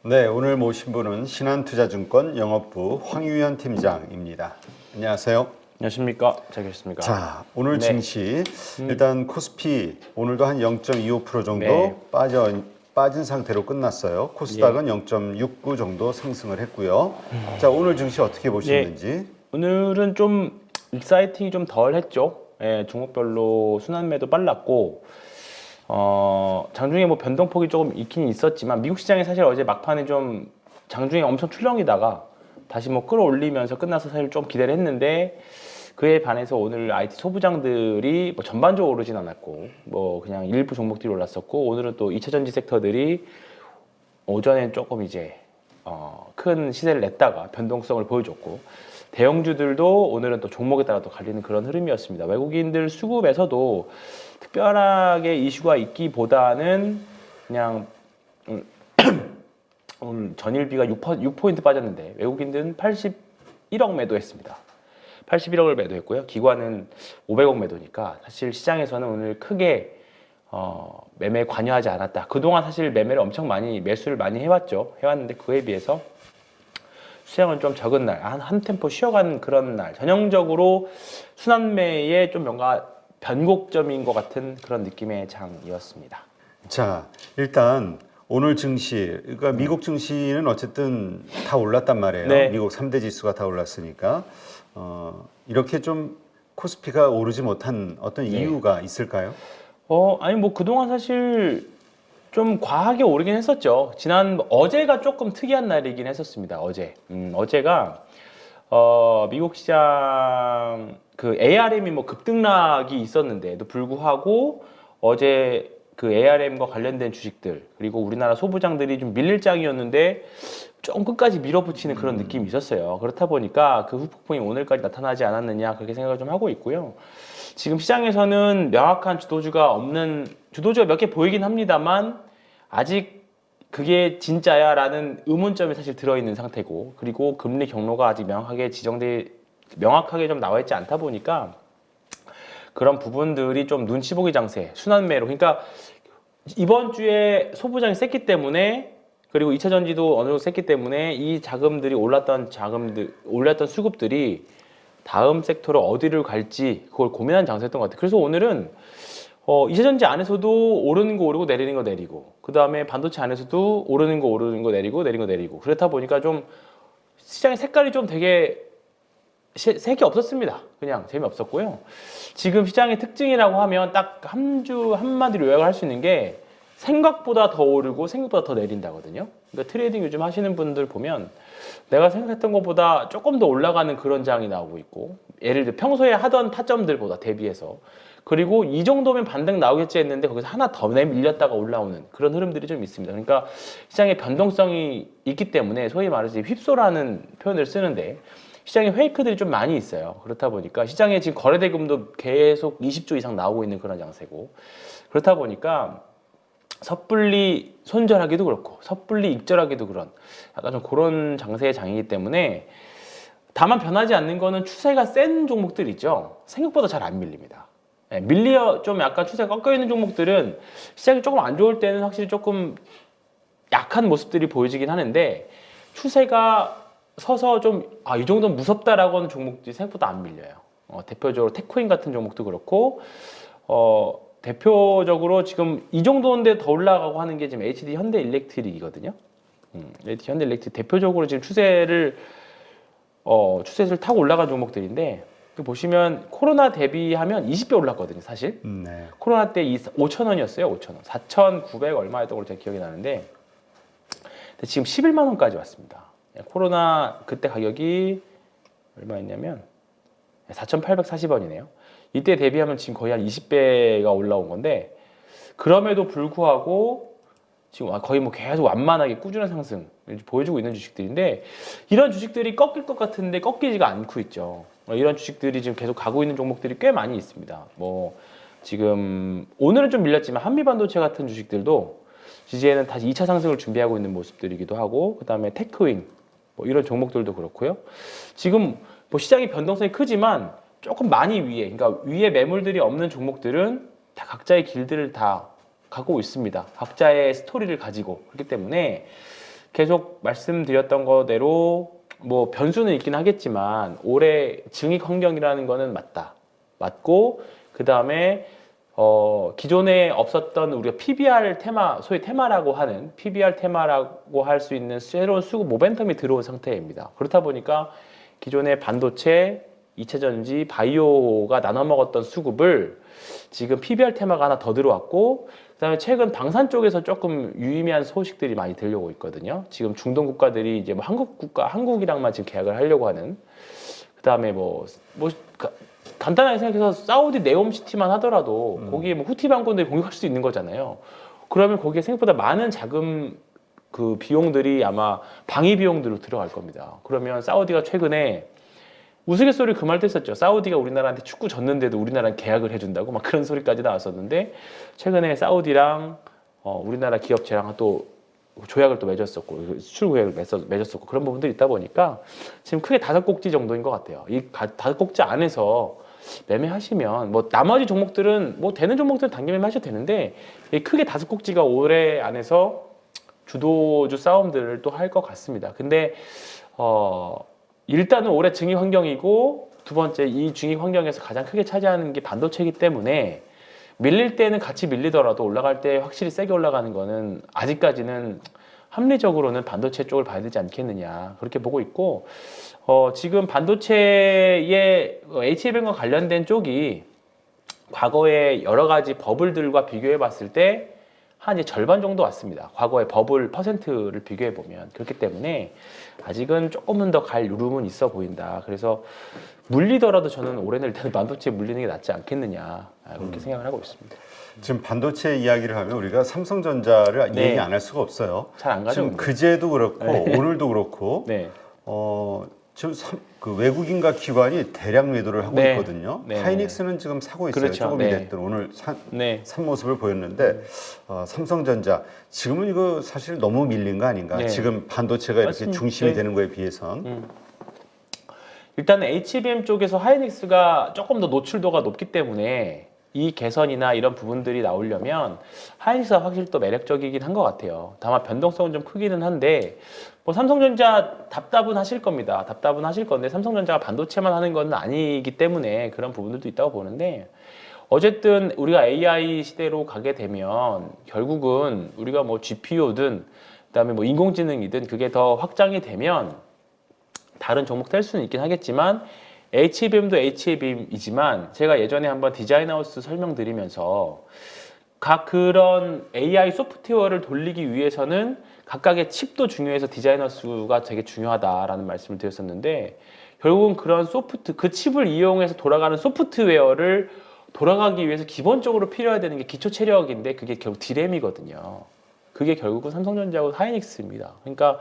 네, 오늘 모신 분은 신한투자증권 영업부 황유현 팀장입니다. 안녕하세요. 안녕하십니까? 잘 계셨습니까? 자, 오늘 네. 증시 일단 코스피 오늘도 한 0.25% 정도 네. 빠진 상태로 끝났어요. 코스닥은 0.69 정도 상승을 했고요. 자, 오늘 증시 어떻게 보시는지? 오늘은 좀 익사이팅이 좀 덜 했죠. 예, 종목별로 순환매도 빨랐고, 장중에 뭐 변동폭이 조금 있긴 있었지만, 미국 시장이 사실 어제 막판에 좀 장중에 엄청 출렁이다가 다시 뭐 끌어올리면서 끝나서 사실 좀 기대를 했는데, 그에 반해서 오늘 IT 소부장들이 뭐 전반적으로 오르진 않았고, 뭐 그냥 일부 종목들이 올랐었고, 오늘은 또 2차전지 섹터들이 오전엔 조금 이제 큰 시세를 냈다가 변동성을 보여줬고, 대형주들도 오늘은 또 종목에 따라 또 갈리는 그런 흐름이었습니다. 외국인들 수급에서도 특별하게 이슈가 있기보다는 그냥 오늘 전일비가 6포인트 빠졌는데 외국인들은 81억 매도했습니다. 81억을 매도했고요. 기관은 500억 매도니까 사실 시장에서는 오늘 크게 매매에 관여하지 않았다. 그동안 사실 매수를 많이 해왔는데 그에 비해서 수량은 좀 적은 날, 한 템포 쉬어간 그런 날, 전형적으로 순환매의 좀 뭔가 변곡점인 것 같은 그런 느낌의 장이었습니다. 자, 일단 오늘 증시, 그러니까 미국 증시는 어쨌든 다 올랐단 말이에요. 네. 미국 3대 지수가 다 올랐으니까 이렇게 좀 코스피가 오르지 못한 어떤 이유가 있을까요? 아니 뭐 그동안 사실 좀 과하게 오르긴 했었죠. 어제가 조금 특이한 날이긴 했었습니다. 어제가 미국 시장 그 ARM이 뭐 급등락이 있었는데도 불구하고 어제 그 ARM과 관련된 주식들 그리고 우리나라 소부장들이 좀 밀릴 장이었는데 좀 끝까지 밀어붙이는 그런 느낌이 있었어요. 그렇다 보니까 그 후폭풍이 오늘까지 나타나지 않았느냐 그렇게 생각을 좀 하고 있고요. 지금 시장에서는 명확한 주도주가 몇 개 보이긴 합니다만 아직 그게 진짜야 라는 의문점이 사실 들어있는 상태고, 그리고 금리 경로가 아직 명확하게 좀 나와 있지 않다 보니까 그런 부분들이 좀 눈치 보기 장세, 순환매로, 그러니까 이번 주에 소부장이 셌기 때문에, 그리고 2차 전지도 어느 정도 셌기 때문에 이 올랐던 수급들이 다음 섹터로 어디를 갈지 그걸 고민한 장세였던 것 같아요. 그래서 오늘은 2차 전지 안에서도 오르는 거 오르고 내리는 거 내리고, 그 다음에 반도체 안에서도 오르는 거 내리고 내리는 거 내리고, 그렇다 보니까 좀 시장의 색깔이 좀 되게 색이 없었습니다. 그냥 재미없었고요. 지금 시장의 특징이라고 하면 딱 한마디로 요약을 할 수 있는 게 생각보다 더 오르고 생각보다 더 내린다거든요. 그러니까 트레이딩 요즘 하시는 분들 보면 내가 생각했던 것보다 조금 더 올라가는 그런 장이 나오고 있고, 예를 들어 평소에 하던 타점들보다 대비해서, 그리고 이 정도면 반등 나오겠지 했는데 거기서 하나 더 밀렸다가 올라오는 그런 흐름들이 좀 있습니다. 그러니까 시장의 변동성이 있기 때문에 소위 말해서 휩소라는 표현을 쓰는데 시장에 페이크들이 좀 많이 있어요. 그렇다 보니까 시장에 지금 거래대금도 계속 20조 이상 나오고 있는 그런 장세고, 그렇다 보니까 섣불리 손절하기도 그렇고 섣불리 익절하기도 그런 약간 좀 그런 장세의 장이기 때문에, 다만 변하지 않는 거는 추세가 센 종목들 있죠. 생각보다 잘 안 밀립니다. 좀 약간 추세가 꺾여 있는 종목들은 시장이 조금 안 좋을 때는 확실히 조금 약한 모습들이 보여지긴 하는데, 추세가 서서 좀 이 정도는 무섭다라고 하는 종목들이 생각보다 안 밀려요. 대표적으로 테코인 같은 종목도 그렇고, 대표적으로 지금 이 정도인데 더 올라가고 하는 게 지금 HD 현대일렉트릭이거든요. HD 현대일렉트릭 대표적으로 지금 추세를 타고 올라간 종목들인데, 보시면 코로나 대비하면 20배 올랐거든요, 사실. 네. 코로나 때 5,000원이었어요, 5,000원. 4,900 얼마였던 걸로 제가 기억이 나는데, 근데 지금 11만 원까지 왔습니다. 코로나 그때 가격이 얼마였냐면 4,840원이네요. 이때 대비하면 지금 거의 한 20배가 올라온 건데, 그럼에도 불구하고 지금 거의 뭐 계속 완만하게 꾸준한 상승 보여주고 있는 주식들인데, 이런 주식들이 꺾일 것 같은데 꺾이지가 않고 있죠. 이런 주식들이 지금 계속 가고 있는 종목들이 꽤 많이 있습니다. 뭐 지금 오늘은 좀 밀렸지만 한미반도체 같은 주식들도 이제는 다시 2차 상승을 준비하고 있는 모습들이기도 하고, 그 다음에 테크윙 뭐 이런 종목들도 그렇고요. 지금 뭐 시장의 변동성이 크지만 조금 많이 그러니까 위에 매물들이 없는 종목들은 다 각자의 길들을 다 가고 있습니다. 각자의 스토리를 가지고. 그렇기 때문에 계속 말씀드렸던 거대로 뭐 변수는 있긴 하겠지만 올해 증익 환경이라는 거는 맞고 그 다음에 기존에 없었던 우리가 PBR 테마, 소위 테마라고 하는 PBR 테마라고 할 수 있는 새로운 수급 모멘텀이 들어온 상태입니다. 그렇다 보니까 기존의 반도체, 2차 전지, 바이오가 나눠 먹었던 수급을 지금 PBR 테마가 하나 더 들어왔고, 그다음에 최근 방산 쪽에서 조금 유의미한 소식들이 많이 들려오고 있거든요. 지금 중동 국가들이 이제 뭐 한국이랑만 지금 계약을 하려고 하는. 그다음에 간단하게 생각해서 사우디 네옴시티만 하더라도 거기에 뭐 후티 반군들이 공격할 수도 있는 거잖아요. 그러면 거기에 생각보다 많은 자금 그 비용들이 아마 방위 비용들로 들어갈 겁니다. 그러면 사우디가 최근에 우스갯소리 그 말도 했었죠. 사우디가 우리나라한테 축구 졌는데도 우리나라는 계약을 해준다고 막 그런 소리까지 나왔었는데, 최근에 사우디랑 우리나라 기업체랑 또 조약을 또 맺었었고 수출 계약을 맺었었고 그런 부분들이 있다 보니까 지금 크게 5꼭지 정도인 것 같아요. 이 5꼭지 안에서 매매하시면 뭐 나머지 종목들은 뭐 되는 종목들은 단기 매매하셔도 되는데, 이 크게 5꼭지가 올해 안에서 주도주 싸움들을 또 할 것 같습니다. 근데 일단은 올해 증익 환경이고, 두 번째 이 증익 환경에서 가장 크게 차지하는 게 반도체이기 때문에 밀릴 때는 같이 밀리더라도 올라갈 때 확실히 세게 올라가는 거는 아직까지는 합리적으로는 반도체 쪽을 봐야 되지 않겠느냐, 그렇게 보고 있고, 지금 반도체의 HBM과 관련된 쪽이 과거에 여러 가지 버블들과 비교해 봤을 때 한 이제 절반 정도 왔습니다. 과거의 버블 퍼센트를 비교해 보면. 그렇기 때문에 아직은 조금은 더 갈 루름은 있어 보인다. 그래서 물리더라도 저는 올해는 일단 반도체에 물리는 게 낫지 않겠느냐, 그렇게 생각을 하고 있습니다. 지금 반도체 이야기를 하면 우리가 삼성전자를 네. 얘기 안 할 수가 없어요. 잘 안 가죠. 지금 그제도 그렇고 오늘도 그렇고 네. 지금 그 외국인과 기관이 대량 매도를 하고 네. 있거든요. 네. 하이닉스는 지금 사고 있어요. 그렇죠. 조금이 네. 됐든 오늘 네. 산 모습을 보였는데, 삼성전자 지금은 이거 사실 너무 밀린 거 아닌가? 네. 지금 반도체가 이렇게 맞습니다. 중심이 네. 되는 거에 비해선. 일단 HBM 쪽에서 하이닉스가 조금 더 노출도가 높기 때문에 이 개선이나 이런 부분들이 나오려면 하이닉스가 확실히 또 매력적이긴 한 것 같아요. 다만 변동성은 좀 크기는 한데, 뭐 삼성전자 답답은 하실 겁니다. 답답은 하실 건데 삼성전자가 반도체만 하는 건 아니기 때문에 그런 부분들도 있다고 보는데, 어쨌든 우리가 AI 시대로 가게 되면 결국은 우리가 뭐 GPU든 그다음에 뭐 인공지능이든 그게 더 확장이 되면 다른 종목 할 수는 있긴 하겠지만, HBM도 HBM이지만 제가 예전에 한번 디자인하우스 설명드리면서 각 그런 AI 소프트웨어를 돌리기 위해서는 각각의 칩도 중요해서 디자인하우스가 되게 중요하다라는 말씀을 드렸었는데, 결국은 그런 그 칩을 이용해서 돌아가는 소프트웨어를 돌아가기 위해서 기본적으로 필요해야 되는 게 기초 체력인데, 그게 결국 D램이거든요. 그게 결국은 삼성전자하고 하이닉스입니다. 그러니까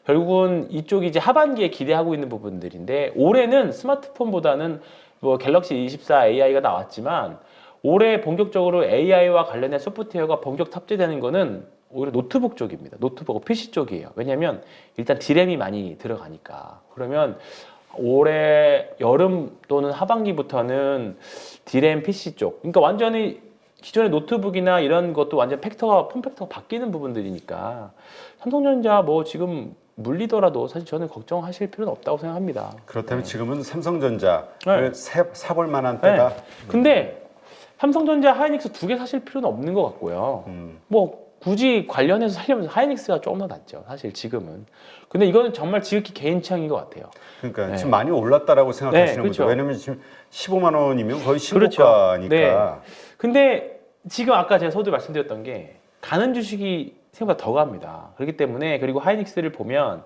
결국은 이쪽이 이제 하반기에 기대하고 있는 부분들인데, 올해는 스마트폰보다는 뭐 갤럭시 24 AI가 나왔지만 올해 본격적으로 AI와 관련된 소프트웨어가 본격 탑재되는 거는 오히려 노트북 쪽입니다. 노트북, PC 쪽이에요. 왜냐하면 일단 D램이 많이 들어가니까. 그러면 올해 여름 또는 하반기부터는 D램 PC 쪽, 그러니까 완전히 기존의 노트북이나 이런 것도 완전 폼팩터가 바뀌는 부분들이니까 삼성전자 뭐 지금 물리더라도 사실 저는 걱정하실 필요는 없다고 생각합니다. 그렇다면 지금은 삼성전자를 네. 사볼 만한 때다. 근데 삼성전자, 하이닉스 두 개 사실 필요는 없는 것 같고요. 뭐 굳이 관련해서 살려면 하이닉스가 조금 더 낫죠, 사실 지금은. 근데 이거는 정말 지극히 개인 취향인 것 같아요. 그러니까 네. 지금 많이 올랐다라고 생각하시는 네, 그렇죠. 분들, 왜냐면 지금 15만 원이면 거의 그렇죠. 신고가니까. 네. 근데 지금 아까 제가 서두에 말씀드렸던 게 가는 주식이 생각보다 더 갑니다. 그렇기 때문에, 그리고 하이닉스를 보면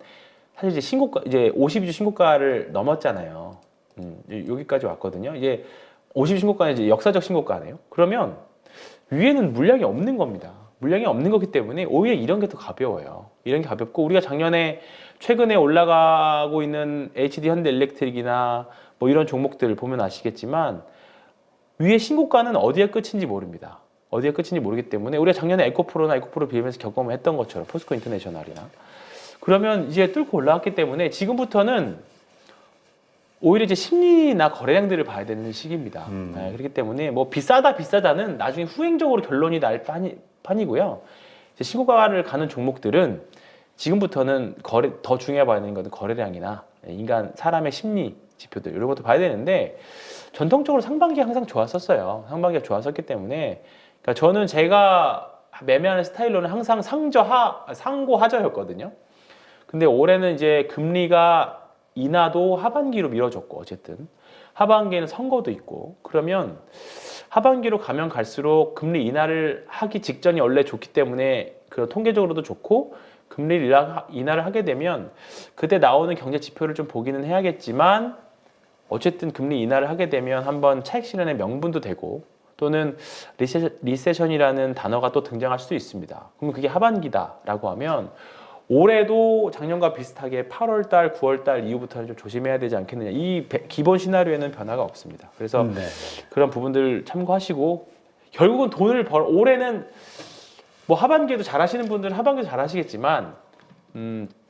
사실 이제 신고가, 이제 52주 신고가를 넘었잖아요. 여기까지 왔거든요. 이제 50 신고가는 이제 역사적 신고가네요. 그러면 위에는 물량이 없는 겁니다. 물량이 없는 거기 때문에 오히려 이런 게 더 가벼워요. 이런 게 가볍고, 우리가 작년에 최근에 올라가고 있는 HD 현대일렉트릭이나 뭐 이런 종목들을 보면 아시겠지만 위에 신고가는 어디가 끝인지 모릅니다. 어디가 끝인지 모르기 때문에 우리가 작년에 에코프로나 에코프로 비하면서 경험했던 것처럼 포스코 인터내셔널이나, 그러면 이제 뚫고 올라왔기 때문에 지금부터는 오히려 이제 심리나 거래량들을 봐야 되는 시기입니다. 네, 그렇기 때문에 뭐 비싸다는 나중에 후행적으로 결론이 날 판이고요. 이제 신고가를 가는 종목들은 지금부터는 더 중요해 봐야 되는 것은 거래량이나 사람의 심리 지표들 이런 것도 봐야 되는데 전통적으로 상반기가 항상 좋았었어요. 상반기가 좋았었기 때문에 그러니까 저는 제가 매매하는 스타일로는 항상 상고하저였거든요. 근데 올해는 이제 금리가 인하도 하반기로 미뤄졌고 어쨌든 하반기에는 선거도 있고 그러면 하반기로 가면 갈수록 금리 인하를 하기 직전이 원래 좋기 때문에 그 통계적으로도 좋고 금리 인하를 하게 되면 그때 나오는 경제 지표를 좀 보기는 해야겠지만 어쨌든 금리 인하를 하게 되면 한번 차익 실현의 명분도 되고 또는 리세션이라는 단어가 또 등장할 수도 있습니다. 그러면 그게 하반기다라고 하면 올해도 작년과 비슷하게 8월달, 9월달 이후부터는 좀 조심해야 되지 않겠느냐. 이 기본 시나리오에는 변화가 없습니다. 그래서 네. 그런 부분들 참고하시고 결국은 돈을 올해는 뭐 하반기에도 잘하시는 분들은 하반기도 잘하시겠지만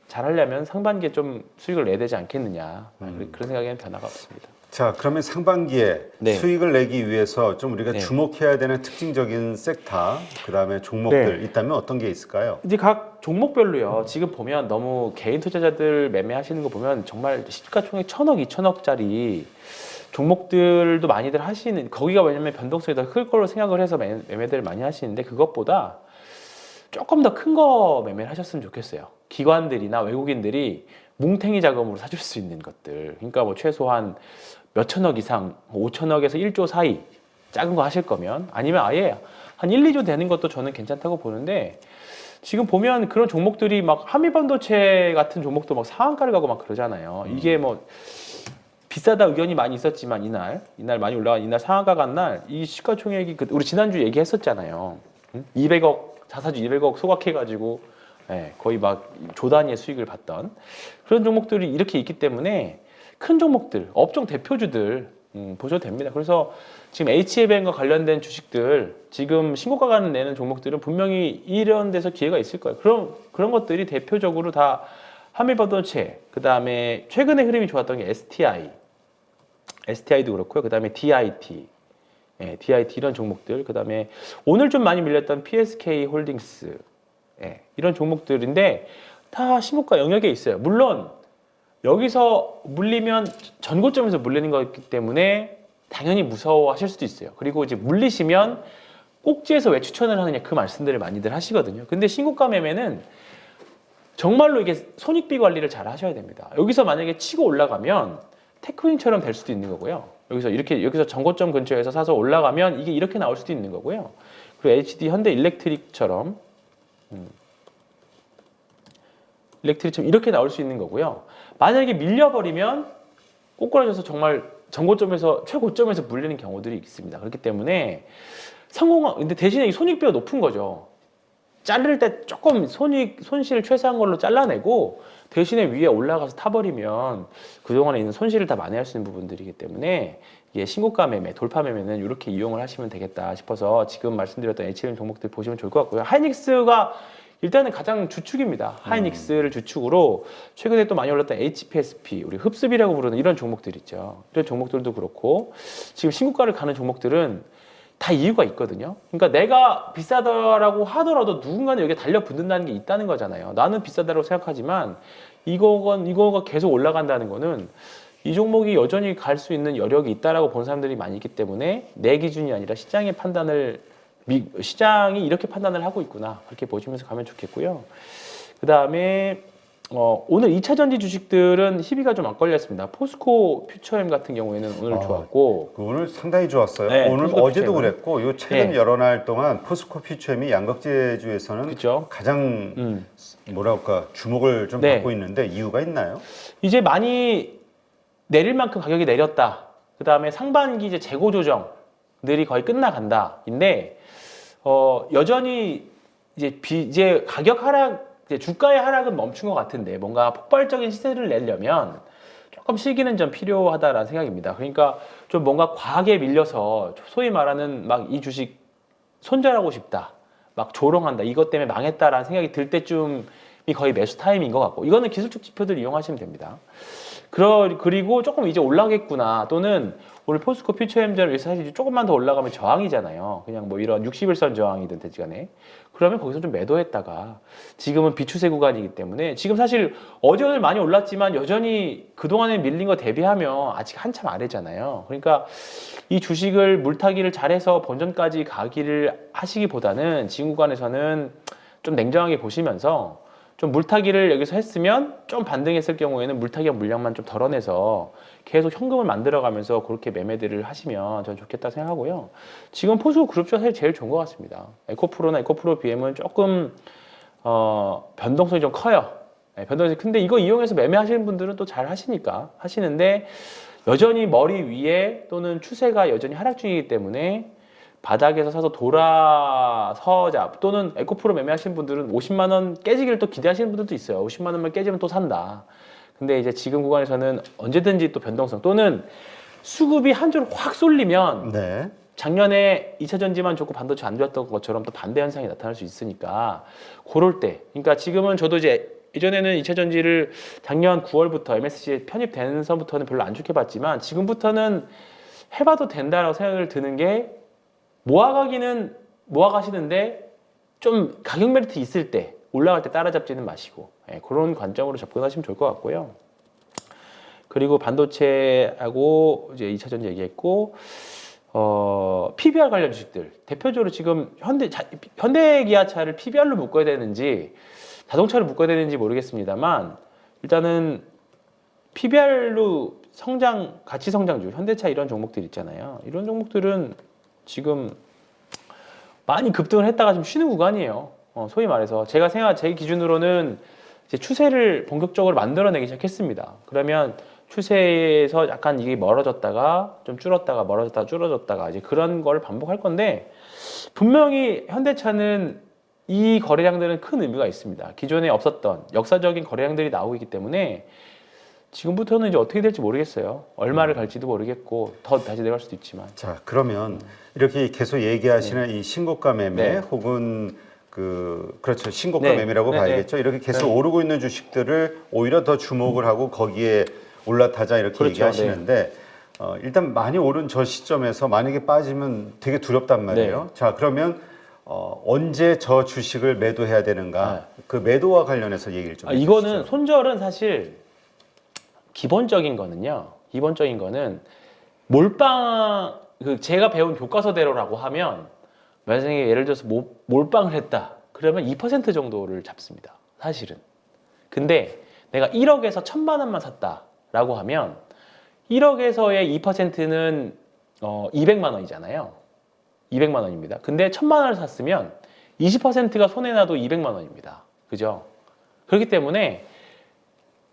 잘하려면 상반기에 좀 수익을 내야 되지 않겠느냐. 그런 생각에는 변화가 없습니다. 자, 그러면 상반기에 네. 수익을 내기 위해서 좀 우리가 네. 주목해야 되는 특징적인 섹터, 그다음에 종목들 네. 있다면 어떤 게 있을까요? 이제 각 종목별로요. 지금 보면 너무 개인 투자자들 매매하시는 거 보면 정말 시가총액 1,000억, 2,000억짜리 종목들도 많이들 하시는 거기가 왜냐면 변동성이 더 클 걸로 생각을 해서 매매들을 많이 하시는데 그것보다 조금 더 큰 거 매매를 하셨으면 좋겠어요. 기관들이나 외국인들이 뭉탱이 자금으로 사줄 수 있는 것들. 그러니까 뭐 최소한 몇천억 이상, 5천억에서 1조 사이 작은 거 하실 거면 아니면 아예 한 1, 2조 되는 것도 저는 괜찮다고 보는데 지금 보면 그런 종목들이 막 한미반도체 같은 종목도 막 상한가를 가고 막 그러잖아요. 이게 뭐 비싸다 의견이 많이 있었지만 이날 많이 올라간 이날 상한가 간 날 이 시가총액이 우리 지난주 얘기했었잖아요. 200억 자사주 200억 소각해가지고 거의 막 조 단위의 수익을 봤던 그런 종목들이 이렇게 있기 때문에 큰 종목들, 업종 대표주들 보셔도 됩니다. 그래서 지금 HBN과 관련된 주식들 지금 신고가가 내는 종목들은 분명히 이런 데서 기회가 있을 거예요. 그런 것들이 대표적으로 다 한미반도체, 그 다음에 최근에 흐름이 좋았던 게 STI도 그렇고요. 그 다음에 DIT, DIT 이런 종목들, 그 다음에 오늘 좀 많이 밀렸던 PSK 홀딩스, 이런 종목들인데 다 신고가 영역에 있어요. 물론 여기서 물리면 전고점에서 물리는 거기 때문에 당연히 무서워하실 수도 있어요. 그리고 이제 물리시면 꼭지에서 왜 추천을 하느냐 그 말씀들을 많이들 하시거든요. 근데 신고가 매매는 정말로 이게 손익비 관리를 잘 하셔야 됩니다. 여기서 만약에 치고 올라가면 테크윈처럼 될 수도 있는 거고요. 여기서 전고점 근처에서 사서 올라가면 이게 이렇게 나올 수도 있는 거고요. 그리고 HD 현대 일렉트릭처럼 이렇게 나올 수 있는 거고요. 만약에 밀려버리면 꼬꾸라져서 정말 전고점에서 최고점에서 물리는 경우들이 있습니다. 그렇기 때문에 근데 대신에 이 손익비가 높은 거죠. 자를 때 조금 손실을 최소한 걸로 잘라내고 대신에 위에 올라가서 타버리면 그동안에 있는 손실을 다 만회할 수 있는 부분들이기 때문에 이게 신고가 매매, 돌파 매매는 이렇게 이용을 하시면 되겠다 싶어서 지금 말씀드렸던 HM 종목들 보시면 좋을 것 같고요. 하이닉스가 일단은 가장 주축입니다. 하이닉스를 주축으로 최근에 또 많이 올랐던 HPSP, 우리 흡습이라고 부르는 이런 종목들 있죠. 이런 종목들도 그렇고 지금 신고가를 가는 종목들은 다 이유가 있거든요. 그러니까 내가 비싸다라고 하더라도 누군가는 여기에 달려붙는다는 게 있다는 거잖아요. 나는 비싸다고 생각하지만 이거가 계속 올라간다는 거는 이 종목이 여전히 갈 수 있는 여력이 있다라고 본 사람들이 많이 있기 때문에 내 기준이 아니라 시장이 이렇게 판단을 하고 있구나. 그렇게 보시면서 가면 좋겠고요. 그 다음에 오늘 2차 전지 주식들은 희비가 좀 안 걸렸습니다. 포스코 퓨처엠 같은 경우에는 오늘 좋았고 오늘 상당히 좋았어요. 네, 오늘 포스코 어제도 퓨처엠은. 그랬고 요 최근 네. 여러 날 동안 포스코 퓨처엠이 양극재주에서는 그죠? 가장 뭐랄까 주목을 좀 네. 받고 있는데 이유가 있나요? 이제 많이 내릴 만큼 가격이 내렸다. 그 다음에 상반기 이제 재고 조정들이 거의 끝나간다인데 여전히 이제 가격 하락, 이제 주가의 하락은 멈춘 것 같은데 뭔가 폭발적인 시세를 내려면 조금 시기는 좀 필요하다라는 생각입니다. 그러니까 좀 뭔가 과하게 밀려서 소위 말하는 막 이 주식 손절하고 싶다, 막 조롱한다, 이것 때문에 망했다라는 생각이 들 때쯤이 거의 매수 타임인 것 같고 이거는 기술적 지표들 이용하시면 됩니다. 그리고 조금 이제 올라가겠구나 또는 오늘 포스코 퓨처엠전 사실 조금만 더 올라가면 저항이잖아요. 그냥 뭐 이런 60일선 저항이든 됐지 간에. 그러면 거기서 좀 매도했다가 지금은 비추세 구간이기 때문에 지금 사실 어제 오늘 많이 올랐지만 여전히 그동안에 밀린 거 대비하면 아직 한참 아래잖아요. 그러니까 이 주식을 물타기를 잘해서 본전까지 가기를 하시기보다는 지금 구간에서는 좀 냉정하게 보시면서 좀 물타기를 여기서 했으면 좀 반등했을 경우에는 물타기 물량만 좀 덜어내서 계속 현금을 만들어가면서 그렇게 매매들을 하시면 저는 좋겠다 생각하고요. 지금 포스코 그룹주가 사실 제일 좋은 것 같습니다. 에코프로나 에코프로 BM은 조금 변동성이 좀 커요. 변동성이 큰데 이거 이용해서 매매하시는 분들은 또 잘 하시니까 하시는데 여전히 머리 위에 또는 추세가 여전히 하락 중이기 때문에 바닥에서 사서 돌아서자 또는 에코프로 매매하시는 분들은 50만 원 깨지기를 또 기대하시는 분들도 있어요. 50만 원만 깨지면 또 산다. 근데 이제 지금 구간에서는 언제든지 또 변동성 또는 수급이 한 줄 확 쏠리면 네. 작년에 2차 전지만 좋고 반도체 안 좋았던 것처럼 또 반대 현상이 나타날 수 있으니까 그럴 때 그러니까 지금은 저도 이제 예전에는 2차 전지를 작년 9월부터 MSC에 편입되는 선부터는 별로 안 좋게 봤지만 지금부터는 해봐도 된다라고 생각을 드는 게 모아가기는 모아가시는데 좀 가격 메리트 있을 때 올라갈 때 따라잡지는 마시고 그런 관점으로 접근하시면 좋을 것 같고요. 그리고 반도체하고 이제 2차 전지 얘기했고 PBR 관련 주식들 대표적으로 지금 현대기아차를 PBR로 묶어야 되는지 자동차를 묶어야 되는지 모르겠습니다만 일단은 PBR로 가치 성장주 현대차 이런 종목들 있잖아요. 이런 종목들은 지금 많이 급등을 했다가 좀 쉬는 구간이에요. 소위 말해서 제 기준으로는 이제 추세를 본격적으로 만들어내기 시작했습니다. 그러면 추세에서 약간 이게 멀어졌다가 좀 줄었다가 멀어졌다가 줄어졌다가 이제 그런 걸 반복할 건데 분명히 현대차는 이 거래량들은 큰 의미가 있습니다. 기존에 없었던 역사적인 거래량들이 나오고 있기 때문에 지금부터는 이제 어떻게 될지 모르겠어요. 얼마를 갈지도 모르겠고 더 다시 내려갈 수도 있지만. 자, 그러면 이렇게 계속 얘기하시는 이 신고가 매매 네. 혹은 그렇죠. 신고가 네. 매매라고 네. 봐야겠죠. 이렇게 계속 네. 오르고 있는 주식들을 오히려 더 주목을 하고 거기에 올라타자 이렇게 그렇죠. 얘기하시는데 일단 많이 오른 저 시점에서 만약에 빠지면 되게 두렵단 말이에요. 자, 그러면 언제 저 주식을 매도해야 되는가? 그 매도와 관련해서 얘기를 좀 해주시죠. 이거는 손절은 사실 기본적인 거는 몰빵 제가 배운 교과서대로라고 하면 만약에 예를 들어서 몰빵을 했다 그러면 2% 정도를 잡습니다 사실은. 근데 내가 1억에서 1,000만 원만 샀다라고 하면 1억에서의 2%는 200만 원이잖아요. 200만 원입니다. 근데 1,000만 원을 샀으면 20%가 손해나도 200만 원입니다. 그죠? 그렇기 때문에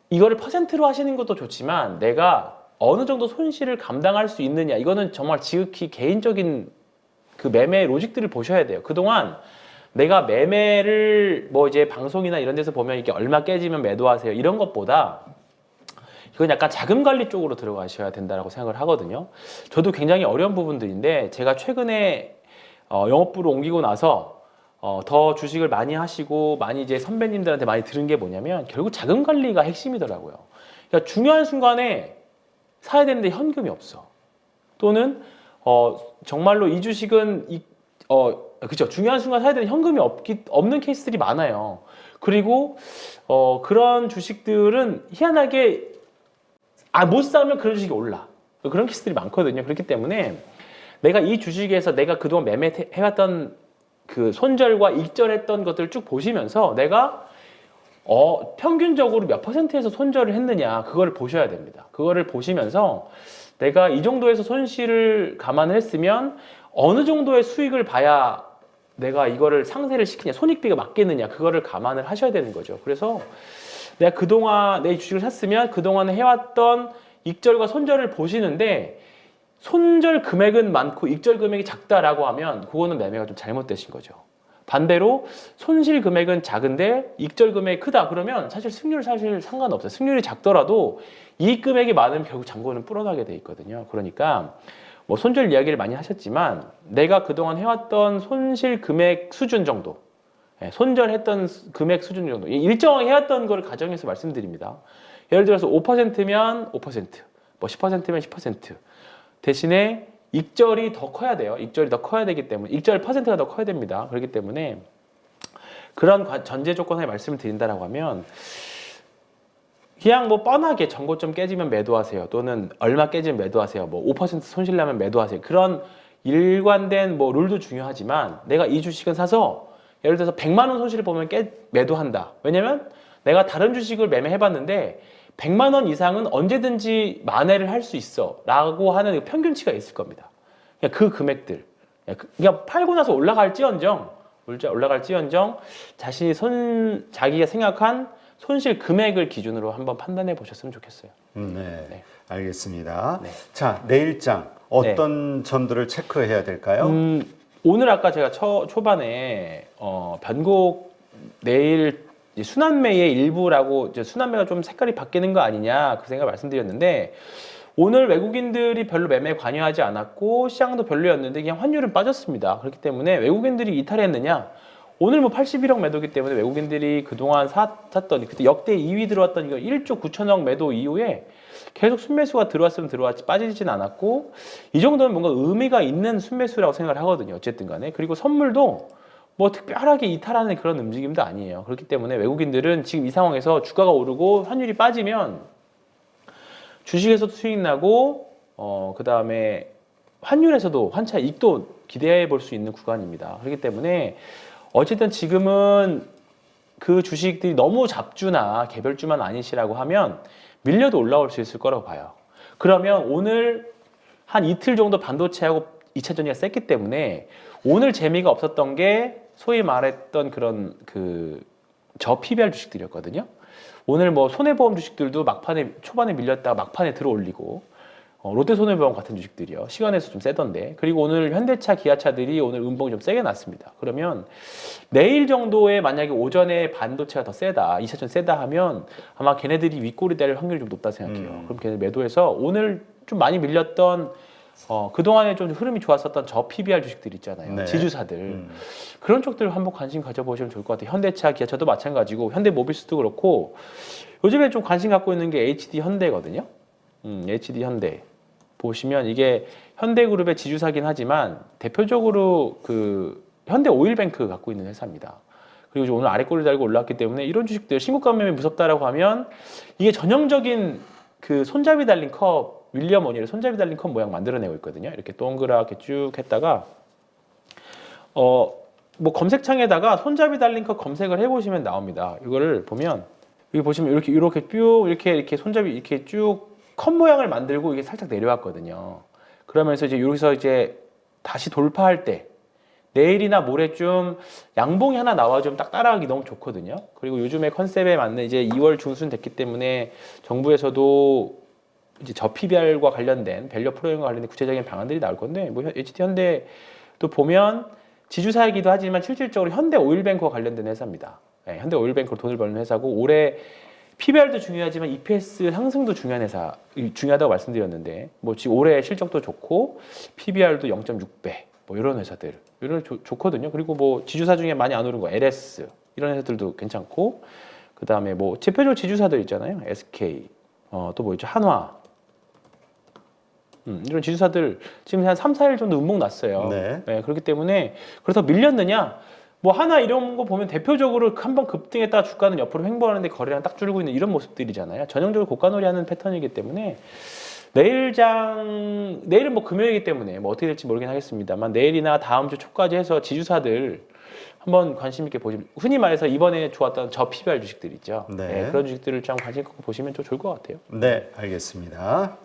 이거를 퍼센트로 하시는 것도 좋지만 내가 어느 정도 손실을 감당할 수 있느냐 이거는 정말 지극히 개인적인 그 매매 로직들을 보셔야 돼요. 그동안 내가 매매를 뭐 이제 방송이나 이런 데서 보면 이게 얼마 깨지면 매도하세요 이런 것보다 이건 약간 자금 관리 쪽으로 들어가셔야 된다고 생각을 하거든요. 저도 굉장히 어려운 부분들인데 제가 최근에 영업부로 옮기고 나서 더 주식을 많이 하시고 많이 이제 선배님들한테 많이 들은 게 뭐냐면 결국 자금 관리가 핵심이더라고요. 그러니까 중요한 순간에 사야 되는데 현금이 없어. 또는 정말로 이 주식은 그렇죠. 중요한 순간 사야 되는 현금이 없는 케이스들이 많아요. 그리고 그런 주식들은 희한하게 못 사면 그런 주식이 올라. 그런 케이스들이 많거든요. 그렇기 때문에 내가 이 주식에서 내가 그동안 매매해왔던 그 손절과 익절했던 것들을 쭉 보시면서 내가 평균적으로 몇 %에서 손절을 했느냐 그거를 보셔야 됩니다. 그거를 보시면서 내가 이 정도에서 손실을 감안을 했으면 어느 정도의 수익을 봐야 내가 이거를 상세를 시키냐 손익비가 맞겠느냐 그거를 감안을 하셔야 되는 거죠. 그래서 내가 그동안 내 주식을 샀으면 그동안에 해왔던 익절과 손절을 보시는데 손절 금액은 많고 익절 금액이 작다라고 하면 그거는 매매가 좀 잘못되신 거죠. 반대로 손실 금액은 작은데 익절 금액이 크다 그러면 사실 승률 상관없어요. 승률이 작더라도 이익 금액이 많으면 결국 잔고는 불어나게 돼 있거든요. 그러니까 뭐 손절 이야기를 많이 하셨지만 내가 그동안 해왔던 손실 금액 수준 정도 손절했던 금액 수준 정도 일정하게 해왔던 거를 가정해서 말씀드립니다. 예를 들어서 5%면 5%, 뭐 10%면 10%. 대신에 익절이 더 커야 돼요. 익절이 더 커야 되기 때문에 익절 퍼센트가 더 커야 됩니다. 그렇기 때문에 그런 전제 조건에 말씀을 드린다라고 하면 그냥 뭐 뻔하게 전고점 깨지면 매도하세요. 또는 얼마 깨지면 매도하세요. 뭐 5% 손실 나면 매도하세요. 그런 일관된 뭐 룰도 중요하지만 내가 이 주식은 사서 예를 들어서 100만 원 손실을 보면 매도한다. 왜냐면 내가 다른 주식을 매매해봤는데 100만 원 이상은 언제든지 만회를 할 수 있어 라고 하는 평균치가 있을 겁니다. 그냥 그 금액들 그냥 팔고 나서 올라갈지언정 자기가 생각한 손실 금액을 기준으로 한번 판단해 보셨으면 좋겠어요. 네, 네. 알겠습니다. 네. 자, 내일장 어떤 점들을 체크해야 될까요? 오늘 아까 제가 초반에 변곡 내일 이제 순환매의 일부라고 이제 순환매가 좀 색깔이 바뀌는 거 아니냐 그 생각 말씀드렸는데 오늘 외국인들이 별로 매매에 관여하지 않았고 시장도 별로였는데 그냥 환율은 빠졌습니다. 그렇기 때문에 외국인들이 이탈했느냐? 오늘 뭐 81억 매도기 때문에 외국인들이 그동안 샀던 그때 역대 2위 들어왔던 이거 1조 9천억 매도 이후에 계속 순매수가 들어왔으면 들어왔지 빠지진 않았고 이 정도는 뭔가 의미가 있는 순매수라고 생각을 하거든요. 어쨌든 간에. 그리고 선물도 뭐 특별하게 이탈하는 그런 움직임도 아니에요. 그렇기 때문에 외국인들은 지금 이 상황에서 주가가 오르고 환율이 빠지면 주식에서도 수익 나고 그 다음에 환율에서도 환차 이익도 기대해 볼 수 있는 구간입니다. 그렇기 때문에 어쨌든 지금은 그 주식들이 너무 잡주나 개별주만 아니시라고 하면 밀려도 올라올 수 있을 거라고 봐요. 그러면 오늘 한 이틀 정도 반도체하고 2차 전지가 셌기 때문에 오늘 재미가 없었던 게 소위 말했던 그런 저 PBR 주식들이었거든요. 오늘 뭐 손해보험 주식들도 초반에 밀렸다가 막판에 들어올리고 롯데 손해보험 같은 주식들이요. 시간에서 좀 세던데. 그리고 오늘 현대차, 기아차들이 오늘 음봉이 좀 세게 났습니다. 그러면 내일 정도에 만약에 오전에 반도체가 더 세다, 2차전 세다 하면 아마 걔네들이 윗골이 될 확률이 좀 높다 생각해요. 그럼 걔네 매도해서 오늘 좀 많이 밀렸던 그동안에 좀 흐름이 좋았었던 저 PBR 주식들 있잖아요. 네. 지주사들. 그런 쪽들 한번 관심 가져보시면 좋을 것 같아요. 현대차, 기아차도 마찬가지고 현대모비스도 그렇고 요즘에 좀 관심 갖고 있는 게 HD 현대거든요. HD 현대. 보시면 이게 현대그룹의 지주사긴 하지만 대표적으로 그 현대오일뱅크 갖고 있는 회사입니다. 그리고 오늘 아래 꼬리 달고 올라왔기 때문에 이런 주식들 신고가 매매 무섭다라고 하면 이게 전형적인 그 손잡이 달린 컵 윌리엄 오닐의 손잡이 달린 컵 모양 만들어내고 있거든요. 이렇게 동그랗게 쭉 했다가 뭐 검색창에다가 손잡이 달린 컵 검색을 해보시면 나옵니다. 이거를 보면 여기 보시면 이렇게 쭉 이렇게 손잡이 이렇게 쭉 컵 모양을 만들고 이게 살짝 내려왔거든요. 그러면서 이제 여기서 이제 다시 돌파할 때 내일이나 모레 좀 양봉이 하나 나와 좀 딱 따라가기 너무 좋거든요. 그리고 요즘에 컨셉에 맞는 이제 2월 중순 됐기 때문에 정부에서도 이제 저 PBR과 관련된 밸류 프로그램과 관련된 구체적인 방안들이 나올 건데 뭐 HD 현대도 보면 지주사이기도 하지만 실질적으로 현대오일뱅크와 관련된 회사입니다. 네, 현대오일뱅크로 돈을 버는 회사고 올해 PBR도 중요하지만 EPS 상승도 중요하다고 말씀드렸는데 뭐 지금 올해 실적도 좋고 PBR도 0.6배 뭐 이런 회사들 이런 좋거든요. 그리고 뭐 지주사 중에 많이 안 오른 거 LS 이런 회사들도 괜찮고 그 다음에 뭐 대표적으로 지주사들 있잖아요. SK 또 뭐 있죠 한화 이런 지주사들 지금 한 3, 4일 정도 음봉 났어요. 네. 네, 그렇기 때문에 그래서 밀렸느냐 뭐 하나 이런 거 보면 대표적으로 한번 급등했다가 주가는 옆으로 횡보하는데 거래량 딱 줄고 있는 이런 모습들이잖아요. 전형적으로 고가놀이 하는 패턴이기 때문에 내일은 뭐 금요일이기 때문에 뭐 어떻게 될지 모르긴 하겠습니다만 내일이나 다음 주 초까지 해서 지주사들 한번 관심 있게 보시면 흔히 말해서 이번에 좋았던 저 PBR 주식들 있죠. 네. 네, 그런 주식들을 좀 관심 갖고 보시면 좀 좋을 것 같아요. 네, 알겠습니다.